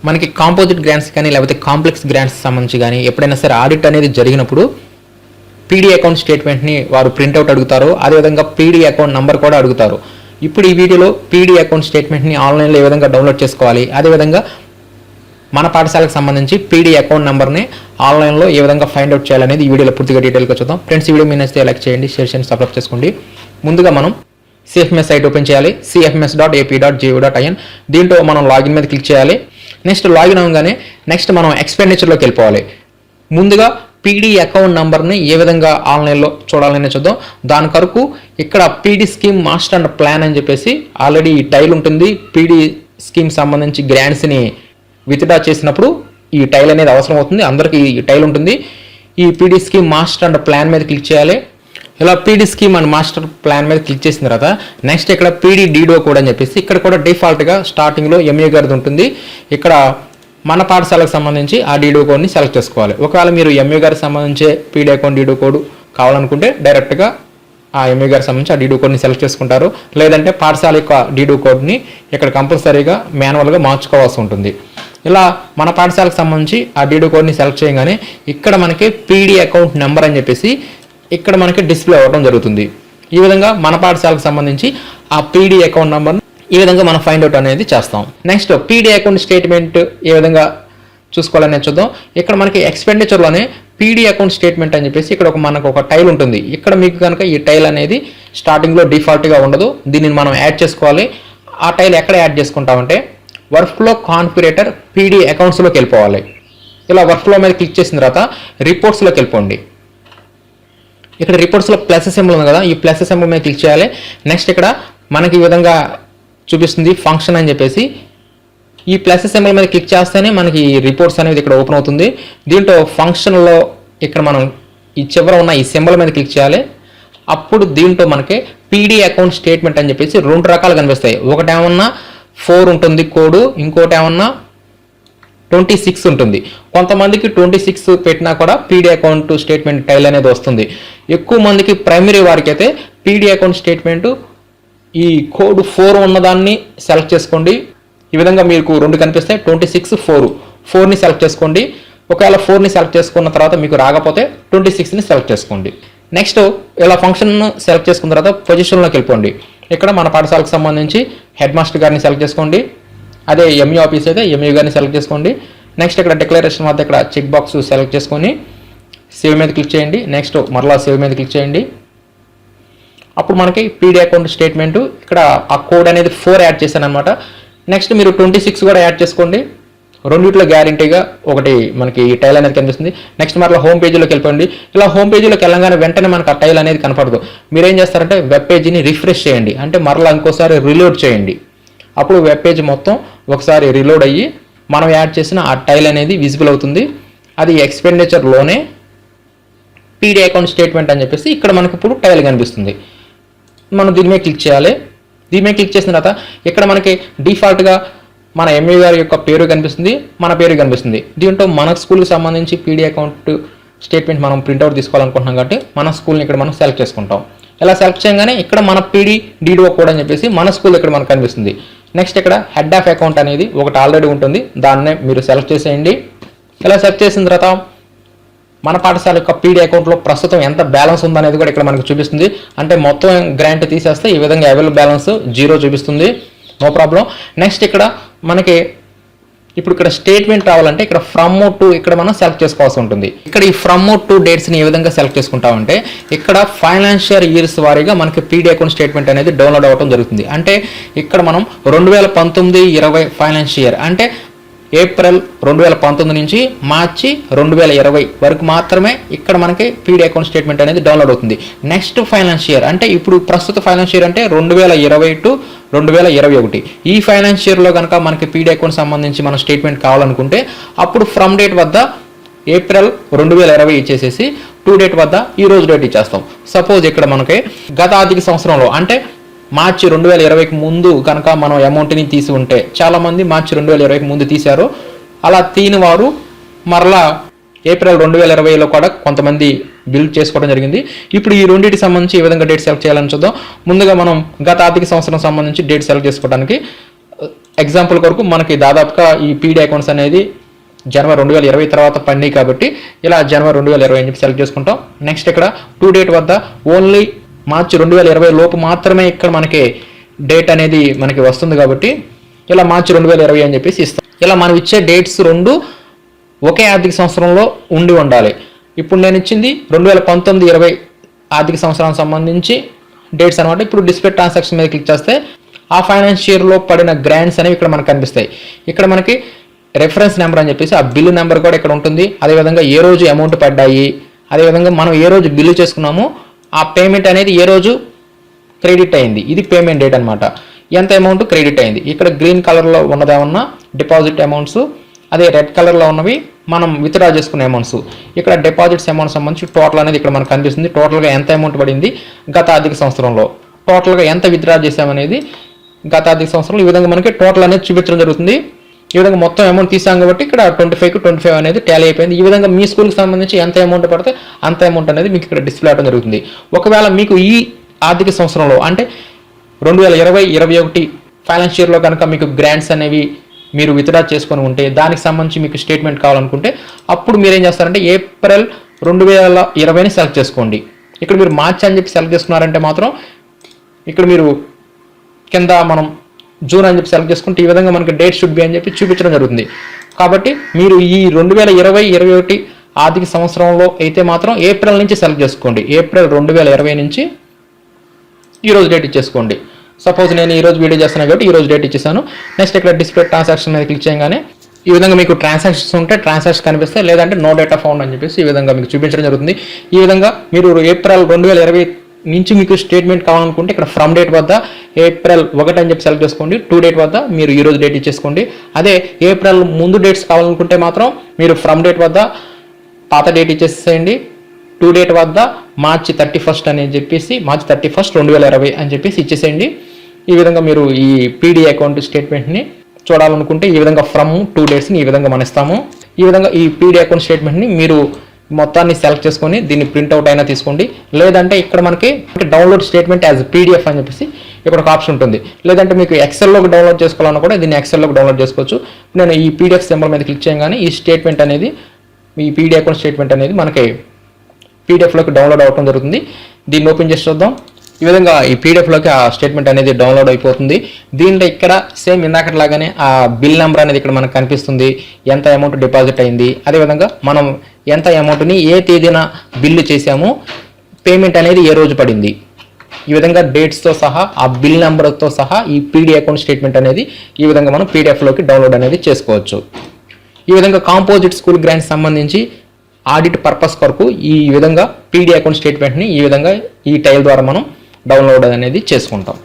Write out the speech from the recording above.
మనకి composite grants కానీ లేకపోతే కాంప్లెక్స్ గ్రాంట్స్ సంబంధించి కానీ ఎప్పుడైనా సరే ఆడిట్ అనేది జరిగినప్పుడు పీడీ అకౌంట్ స్టేట్మెంట్ని వారు ప్రింట్అవుట్ అడుగుతారు, అదేవిధంగా పీడీ అకౌంట్ నెంబర్ కూడా అడుగుతారు. ఇప్పుడు ఈ వీడియోలో పీడీ అకౌంట్ స్టేట్మెంట్ని ఆన్లైన్లో ఏ విధంగా డౌన్లోడ్ చేసుకోవాలి, అదేవిధంగా మన పాఠశాలకు సంబంధించి పీడీ అకౌంట్ నెంబర్ని ఆన్లైన్లో ఏ విధంగా ఫైండ్ అవుట్ చేయాలనేది ఈ వీడియోలో పూర్తిగా డీటెయిల్గా చూద్దాం. ఫ్రెండ్స్, ఈ వీడియో మీ నచ్చితే లైక్ చేయండి, షేర్ చేయండి, సబ్స్క్రైబ్ చేసుకోండి. ముందుగా మనం సిఎఫ్ఎంఎస్ సైట్ ఓపెన్ చేయాలి, cfms.ap.go.in. దీంట్లో మనం లాగిన్ మీద క్లిక్ చేయాలి. నెక్స్ట్ లాగిన్ అవ్వగానే నెక్స్ట్ మనం ఎక్స్పెండిచర్లోకి వెళ్ళిపోవాలి. ముందుగా పీడీ అకౌంట్ నెంబర్ని ఏ విధంగా ఆన్లైన్లో చూడాలని చూద్దాం. దాని కొరకు ఇక్కడ PD scheme master and plan అని చెప్పేసి ఆల్రెడీ ఈ టైల్ ఉంటుంది. పీడీ స్కీమ్ సంబంధించి గ్రాంట్స్ని విత్డ్రా చేసినప్పుడు ఈ టైల్ అనేది అవసరం అవుతుంది, అందరికీ ఈ టైల్ ఉంటుంది. ఈ PD scheme master and plan మీద క్లిక్ చేయాలి. ఇలా PD scheme and master plan మీద క్లిక్ చేసిన తర్వాత నెక్స్ట్ ఇక్కడ పీడీ డీడో కోడ్ అని చెప్పేసి ఇక్కడ కూడా డిఫాల్ట్గా స్టార్టింగ్లో ఎంఏ గారిది ఉంటుంది. ఇక్కడ మన పాఠశాలకు సంబంధించి ఆ డీడో కోడ్ని సెలెక్ట్ చేసుకోవాలి. ఒకవేళ మీరు ఎంఏ గారికి సంబంధించే పీడీ అకౌంట్ డీడో కోడ్ కావాలనుకుంటే డైరెక్ట్గా ఆ ఎంఏ గారికి సంబంధించి ఆ డీడో కోడ్ని సెలెక్ట్ చేసుకుంటారు. లేదంటే పాఠశాల యొక్క డీడో కోడ్ని ఇక్కడ కంపల్సరీగా మాన్యువల్గా మార్చుకోవాల్సి ఉంటుంది. ఇలా మన పాఠశాలకు సంబంధించి ఆ డీడో కోడ్ని సెలెక్ట్ చేయగానే ఇక్కడ మనకి పీడీ అకౌంట్ నెంబర్ అని చెప్పేసి ఇక్కడ మనకి డిస్ప్లే అవ్వడం జరుగుతుంది. ఈ విధంగా మన పాఠశాలకు సంబంధించి ఆ పీడీ అకౌంట్ నెంబర్ని ఈ విధంగా మనం ఫైండ్ అవుట్ అనేది చేస్తాం. నెక్స్ట్ పీడీ అకౌంట్ స్టేట్మెంట్ ఏ విధంగా చూసుకోవాలనే చూద్దాం. ఇక్కడ మనకి ఎక్స్పెండిచర్లోనే పీడీ అకౌంట్ స్టేట్మెంట్ అని చెప్పేసి ఇక్కడ మనకు ఒక టైల్ ఉంటుంది. ఇక్కడ మీకు కనుక ఈ టైల్ అనేది స్టార్టింగ్లో డిఫాల్ట్గా ఉండదు, దీనిని మనం యాడ్ చేసుకోవాలి. ఆ టైల్ ఎక్కడ యాడ్ చేసుకుంటామంటే వర్క్ఫ్లో కాన్ఫిగరేటర్ పీడీ అకౌంట్స్లోకి వెళ్ళిపోవాలి. ఇలా వర్క్ఫ్లో మీద క్లిక్ చేసిన తర్వాత రిపోర్ట్స్లోకి వెళ్ళిపోండి. ఇక్కడ రిపోర్ట్స్లో ప్లస్ సింబల్ ఉంది కదా, ఈ ప్లస్ సింబల్ మీద క్లిక్ చేయాలి. నెక్స్ట్ ఇక్కడ మనకి ఈ విధంగా చూపిస్తుంది ఫంక్షన్ అని చెప్పేసి ఈ ప్లస్ సింబల్ మీద క్లిక్ చేస్తేనే మనకి రిపోర్ట్స్ అనేది ఇక్కడ ఓపెన్ అవుతుంది. దీంట్లో ఫంక్షన్లో ఇక్కడ మనం ఈ చివర ఉన్న ఈ సింబల్ మీద క్లిక్ చేయాలి. అప్పుడు దీంట్లో మనకి పీడీ అకౌంట్ స్టేట్మెంట్ అని చెప్పేసి రెండు రకాలు కనిపిస్తాయి. ఒకటేమన్నా 4 ఉంటుంది కోడ్, ఇంకోటి ఏమన్నా 26 ఉంటుంది. కొంతమందికి 26 పెట్టినా కూడా పీడీ అకౌంట్ స్టేట్మెంట్ టైల్ అనేది వస్తుంది. ఎక్కువ మందికి ప్రైమరీ వారికి అయితే పీడీ అకౌంట్ స్టేట్మెంట్ ఈ కోడ్ 4 ఉన్నదాన్ని సెలెక్ట్ చేసుకోండి. ఈ విధంగా మీకు రెండు కనిపిస్తాయి, 26, 4ని సెలెక్ట్ చేసుకోండి. ఒకవేళ 4ని సెలెక్ట్ చేసుకున్న తర్వాత మీకు రాకపోతే 26ని సెలెక్ట్ చేసుకోండి. నెక్స్ట్ ఇలా ఫంక్షన్ సెలెక్ట్ చేసుకున్న తర్వాత పొజిషన్లోకి వెళ్ళిపోండి. ఇక్కడ మన పాఠశాలకు సంబంధించి హెడ్ మాస్టర్ గారిని సెలెక్ట్ చేసుకోండి. అదే ఎంఈ ఆఫీస్ అయితే ఎంఈ గారిని సెలెక్ట్ చేసుకోండి. నెక్స్ట్ ఇక్కడ డిక్లరేషన్ వద్ద ఇక్కడ చెక్ బాక్స్ సెలెక్ట్ చేసుకొని సేవ్ మీద క్లిక్ చేయండి. నెక్స్ట్ మరలా సేవ్ మీద క్లిక్ చేయండి. అప్పుడు మనకి పీడీ అకౌంట్ స్టేట్మెంట్ ఇక్కడ ఆ కోడ్ అనేది 4 యాడ్ చేశాను అనమాట. నెక్స్ట్ మీరు 26 కూడా యాడ్ చేసుకోండి. రెండిట్లో గ్యారంటీగా ఒకటి మనకి ఈ టైల్ అనేది కనిపిస్తుంది. నెక్స్ట్ మరలా హోమ్ పేజీలోకి వెళ్ళిపోండి. ఇలా హోమ్ పేజీలోకి వెళ్ళగానే వెంటనే మనకు ఆ టైల్ అనేది కనపడదు. మీరేం చేస్తారంటే వెబ్ పేజీని రిఫ్రెష్ చేయండి, అంటే మరలా ఇంకోసారి రీలోడ్ చేయండి. అప్పుడు వెబ్ పేజ్ మొత్తం ఒకసారి రీలోడ్ అయ్యి మనం యాడ్ చేసిన ఆ టైల్ అనేది విజిబుల్ అవుతుంది. అది ఎక్స్పెండిచర్లోనే పీడీ అకౌంట్ స్టేట్మెంట్ అని చెప్పేసి ఇక్కడ మనకు ఇప్పుడు టైల్ కనిపిస్తుంది. మనం దీని మీద క్లిక్ చేయాలి. దీని మీద క్లిక్ చేసిన తర్వాత ఇక్కడ మనకి డిఫాల్ట్గా మన ఎంఏ గారి యొక్క పేరు కనిపిస్తుంది, మన పేరు కనిపిస్తుంది. దీంట్లో మన స్కూల్కి సంబంధించి పీడీ అకౌంట్ స్టేట్మెంట్ మనం ప్రింట్అవుట్ తీసుకోవాలనుకుంటున్నాం కాబట్టి మన స్కూల్ని ఇక్కడ మనం సెలెక్ట్ చేసుకుంటాం. ఇలా సెలెక్ట్ చేయగానే ఇక్కడ మన పీడీ డీడో కోడ్ అని చెప్పేసి మన స్కూల్ ఇక్కడ మనకు కనిపిస్తుంది. నెక్స్ట్ ఇక్కడ హెడ్ ఆఫ్ అకౌంట్ అనేది ఒకటి ఆల్రెడీ ఉంటుంది, దాన్నే మీరు సెలెక్ట్ చేసేయండి. ఇలా సెలెక్ట్ చేసిన తర్వాత మన పాఠశాల యొక్క పీడీ అకౌంట్లో ప్రస్తుతం ఎంత బ్యాలెన్స్ ఉందనేది కూడా ఇక్కడ మనకు చూపిస్తుంది. అంటే మొత్తం గ్రాంట్ తీసేస్తే ఈ విధంగా అవైలబుల్ బ్యాలెన్స్ 0 చూపిస్తుంది, నో ప్రాబ్లం. నెక్స్ట్ ఇక్కడ మనకి ఇప్పుడు ఇక్కడ స్టేట్మెంట్ రావాలంటే ఇక్కడ ఫ్రమ్ టు ఇక్కడ మనం సెలెక్ట్ చేసుకోవాల్సి ఉంటుంది. ఇక్కడ ఈ ఫ్రమ్ టు డేట్స్ని ఏ విధంగా సెలెక్ట్ చేసుకుంటామంటే ఇక్కడ ఫైనాన్షియల్ ఇయర్స్ వారీగా మనకి పీడీ అకౌంట్ స్టేట్మెంట్ అనేది డౌన్లోడ్ అవ్వడం జరుగుతుంది. అంటే ఇక్కడ మనం 2019-20 ఫైనాన్షియల్ ఇయర్ అంటే ఏప్రిల్ 2019 నుంచి మార్చి 2020 వరకు మాత్రమే ఇక్కడ మనకి పీడీ అకౌంట్ స్టేట్మెంట్ అనేది డౌన్లోడ్ అవుతుంది. నెక్స్ట్ ఫైనాన్షియల్ ఇయర్ అంటే ఇప్పుడు ప్రస్తుత ఫైనాన్షియల్ ఇయర్ అంటే 2020 to 2021 ఈ ఫైనాన్షియల్ ఇయర్లో కనుక మనకి పీడీ అకౌంట్ సంబంధించి మన స్టేట్మెంట్ కావాలనుకుంటే అప్పుడు ఫ్రమ్ డేట్ వద్ద ఏప్రిల్ 2020 ఇచ్చేసేసి టు డేట్ వద్ద ఈ రోజు డేట్ ఇచ్చేస్తాం. సపోజ్ ఇక్కడ మనకి గత ఆర్థిక సంవత్సరంలో అంటే మార్చి 2020కి ముందు కనుక మనం అమౌంట్ని తీసి ఉంటే, చాలామంది మార్చి 2020కి ముందు తీశారు. అలా తీని వారు మరలా ఏప్రిల్ 2020లో కూడా కొంతమంది బిల్ చేసుకోవడం జరిగింది. ఇప్పుడు ఈ రెండింటికి సంబంధించి ఏ విధంగా డేట్ సెలెక్ట్ చేయాలని చూద్దాం. ముందుగా మనం గత ఆర్థిక సంవత్సరం సంబంధించి డేట్ సెలెక్ట్ చేసుకోవడానికి ఎగ్జాంపుల్ కొరకు మనకి దాదాపుగా ఈ పీడీ అకౌంట్స్ అనేది జనవరి 2020 తర్వాత పడినాయి కాబట్టి ఇలా జనవరి 2020 అని చెప్పి సెలెక్ట్ చేసుకుంటాం. నెక్స్ట్ ఇక్కడ టు డేట్ వద్ద ఓన్లీ మార్చి 2020 లోపు మాత్రమే ఇక్కడ మనకి డేట్ అనేది మనకి వస్తుంది కాబట్టి ఇలా మార్చి 2020 అని చెప్పేసి ఇస్తాం. ఇలా మనం ఇచ్చే డేట్స్ రెండు ఒకే ఆర్థిక సంవత్సరంలో ఉండి ఉండాలి. ఇప్పుడు నేను ఇచ్చింది 2019-20 ఆర్థిక సంవత్సరానికి సంబంధించి డేట్స్ అనమాట. ఇప్పుడు డిస్ప్లే ట్రాన్సాక్షన్ మీద క్లిక్ చేస్తే ఆ ఫైనాన్షియర్లో పడిన గ్రాంట్స్ అనేవి ఇక్కడ మనకు కనిపిస్తాయి. ఇక్కడ మనకి రెఫరెన్స్ నెంబర్ అని చెప్పేసి ఆ బిల్లు నెంబర్ కూడా ఇక్కడ ఉంటుంది. అదేవిధంగా ఏ రోజు అమౌంట్ పడ్డాయి, అదేవిధంగా మనం ఏ రోజు బిల్లు చేసుకున్నామో ఆ పేమెంట్ అనేది ఏ రోజు క్రెడిట్ అయింది, ఇది పేమెంట్ డేట్ అనమాట. ఎంత అమౌంట్ క్రెడిట్ అయింది. ఇక్కడ గ్రీన్ కలర్లో ఉన్నదేమన్నా డిపాజిట్ అమౌంట్స్, అదే రెడ్ కలర్లో ఉన్నవి మనం విత్డ్రా చేసుకునే అమౌంట్స్. ఇక్కడ డిపాజిట్స్ అమౌంట్ సంబంధించి టోటల్ అనేది ఇక్కడ మనకు కనిపిస్తుంది. టోటల్గా ఎంత అమౌంట్ పడింది గత ఆర్థిక సంవత్సరంలో, టోటల్గా ఎంత విత్డ్రా చేసామనేది గత ఆర్థిక సంవత్సరంలో ఈ విధంగా మనకి టోటల్ అనేది చూపించడం జరుగుతుంది. ఈ విధంగా మొత్తం అమౌంట్ తీసాం కాబట్టి ఇక్కడ 25 అనేది టాలీ అయిపోయింది. ఈ విధంగా మీ స్కూల్కి సంబంధించి ఎంత అమౌంట్ పడితే అంత అమౌంట్ అనేది మీకు ఇక్కడ డిస్ప్లే అవడం జరుగుతుంది. ఒకవేళ మీకు ఈ ఆర్థిక సంవత్సరంలో అంటే 2020-21 ఫైనాన్షియర్లో కనుక మీకు గ్రాంట్స్ అనేవి మీరు విత్డ్రా చేసుకొని ఉంటే దానికి సంబంధించి మీకు స్టేట్మెంట్ కావాలనుకుంటే అప్పుడు మీరు ఏం చేస్తారంటే ఏప్రిల్ 2020ని సెలెక్ట్ చేసుకోండి. ఇక్కడ మీరు మార్చి అని చెప్పి సెలెక్ట్ చేసుకున్నారంటే మాత్రం ఇక్కడ మీరు కింద మనం జూన్ అని చెప్పి సెలెక్ట్ చేసుకుంటే ఈ విధంగా మనకి డేట్ షుడ్ బి అని చెప్పి చూపించడం జరుగుతుంది. కాబట్టి మీరు ఈ 2020-21 ఆర్థిక సంవత్సరంలో అయితే మాత్రం ఏప్రిల్ నుంచి సెలెక్ట్ చేసుకోండి. ఏప్రిల్ 2020 నుంచి ఈరోజు డేట్ ఇచ్చేసుకోండి. సపోజ్ నేను ఈరోజు వీడియో చేస్తున్నాను కాబట్టి ఈరోజు డేట్ ఇచ్చేసాను. నెక్స్ట్ ఇక్కడ డిస్ప్లే ట్రాన్సాక్షన్ మీద క్లిక్ చేయగానే ఈ విధంగా మీకు ట్రాన్సాక్షన్స్ ఉంటే ట్రాన్సాక్షన్ కనిపిస్తాయి, లేదంటే నో డేటా ఫౌండ్ అని చెప్పేసి ఈ విధంగా మీకు చూపించడం జరుగుతుంది. ఈ విధంగా మీరు ఏప్రిల్ 2020 నుంచి మీకు స్టేట్మెంట్ కావాలనుకుంటే ఇక్కడ ఫ్రమ్ డేట్ వద్ద ఏప్రిల్ 1 అని చెప్పి సెలెక్ట్ చేసుకోండి. టు డేట్ వద్ద మీరు ఈరోజు డేట్ ఇచ్చేసుకోండి. అదే ఏప్రిల్ ముందు డేట్స్ కావాలనుకుంటే మాత్రం మీరు ఫ్రమ్ డేట్ వద్ద పాత డేట్ ఇచ్చేసేయండి. టు డేట్ వద్ద మార్చి 31 అని చెప్పేసి మార్చి 31, 2020 అని చెప్పేసి ఇచ్చేసేయండి. ఈ విధంగా మీరు ఈ పీడీ అకౌంట్ స్టేట్మెంట్ని చూడాలనుకుంటే ఈ విధంగా ఫ్రమ్ 2 డేట్స్ని ఈ విధంగా మనం ఇస్తాము. ఈ విధంగా ఈ పీడీ అకౌంట్ స్టేట్మెంట్ని మీరు మొత్తాన్ని సెలెక్ట్ చేసుకొని దీన్ని ప్రింట్అవుట్ అయినా తీసుకోండి, లేదంటే ఇక్కడ మనకి డౌన్లోడ్ స్టేట్మెంట్ యాజ్ పీడిఎఫ్ అని చెప్పేసి ఇక్కడ ఒక ఆప్షన్ ఉంటుంది. లేదంటే మీకు ఎక్సెల్లోకి డౌన్లోడ్ చేసుకోవాలన్నా కూడా దీన్ని ఎక్సెల్లోకి డౌన్లోడ్ చేసుకోవచ్చు. నేను ఈ పీడిఎఫ్ సింబల్ మీద క్లిక్ చేయగానే ఈ స్టేట్మెంట్ అనేది ఈ పీడీ అకౌంట్ స్టేట్మెంట్ అనేది మనకి పీడిఎఫ్లోకి డౌన్లోడ్ అవ్వడం జరుగుతుంది. దీన్ని ఓపెన్ చేసి చూద్దాం. ఈ విధంగా ఈ పీడిఎఫ్లోకి ఆ స్టేట్మెంట్ అనేది డౌన్లోడ్ అయిపోతుంది. దీంట్లో ఇక్కడ సేమ్ ఇందాకట్లాగానే ఆ బిల్ నెంబర్ అనేది ఇక్కడ మనకు కనిపిస్తుంది, ఎంత అమౌంట్ డిపాజిట్ అయింది, అదేవిధంగా మనం ఎంత అమౌంట్ని ఏ తేదీన బిల్లు చేసామో పేమెంట్ అనేది ఏ రోజు పడింది, ఈ విధంగా డేట్స్తో సహా ఆ బిల్ నెంబర్తో సహా ఈ పీడీ అకౌంట్ స్టేట్మెంట్ అనేది ఈ విధంగా మనం పీడిఎఫ్లోకి డౌన్లోడ్ అనేది చేసుకోవచ్చు. ఈ విధంగా కాంపోజిట్ స్కూల్ గ్రాంట్స్ సంబంధించి ఆడిట్ పర్పస్ కొరకు ఈ విధంగా పీడీ అకౌంట్ స్టేట్మెంట్ని ఈ విధంగా ఈ టైల్ ద్వారా మనం డౌన్లోడ్ అనేది చేసుకుంటాం.